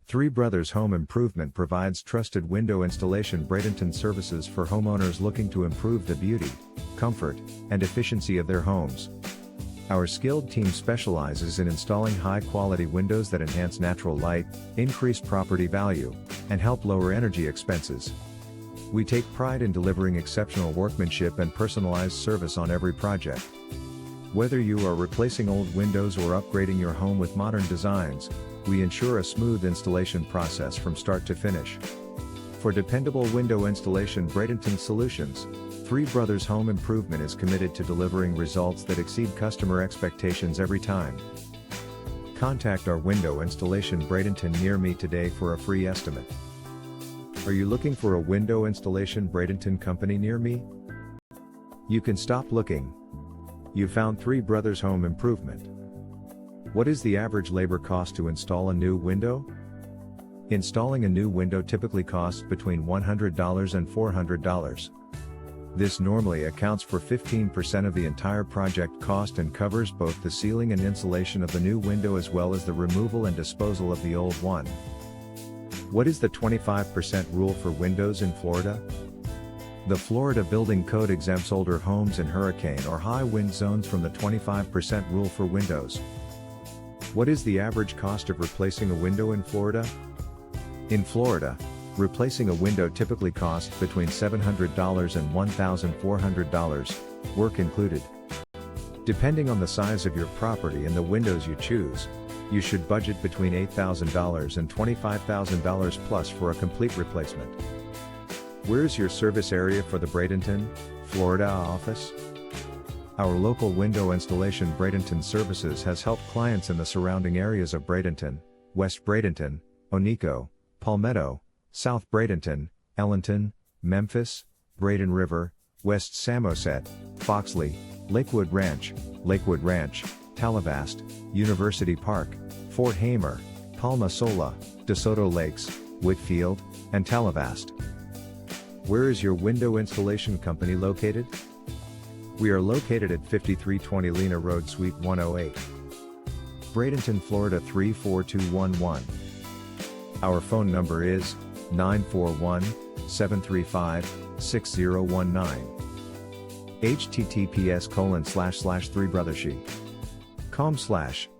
Three Brothers Home Improvement provides trusted window installation Bradenton services for homeowners looking to improve the beauty, comfort, and efficiency of their homes. Our skilled team specializes in installing high-quality windows that enhance natural light, increase property value, and help lower energy expenses. We take pride in delivering exceptional workmanship and personalized service on every project. Whether you are replacing old windows or upgrading your home with modern designs, we ensure a smooth installation process from start to finish. For dependable window installation Bradenton solutions, Three Brothers Home Improvement is committed to delivering results that exceed customer expectations every time. Contact our window installation Bradenton near me today for a free estimate. Are you looking for a window installation Bradenton company near me? You can stop looking. You found Three Brothers Home Improvement. What is the average labor cost to install a new window? Installing a new window typically costs between $100 and $400. This normally accounts for 15% of the entire project cost and covers both the sealing and insulation of the new window as well as the removal and disposal of the old one. What is the 25% rule for windows in Florida? The Florida Building Code exempts older homes in hurricane or high wind zones from the 25% rule for windows. What is the average cost of replacing a window in Florida? In Florida, replacing a window typically costs between $700 and $1,400, work included. Depending on the size of your property and the windows you choose, you should budget between $8,000 and $25,000 plus for a complete replacement. Where's your service area for the Bradenton, Florida office? Our local window installation Bradenton Services has helped clients in the surrounding areas of Bradenton, West Bradenton, Oneiko, Palmetto, South Bradenton, Ellenton, Memphis, Braden River, West Samoset, Foxley, Lakewood Ranch, Talavast, University Park, Fort Hamer, Palma Sola, DeSoto Lakes, Whitfield, and Talavast. Where is your window installation company located? We are located at 5320 Lena Road Suite 108. Bradenton, Florida 34211. Our phone number is 941-735-6019. https://3brothershee.com/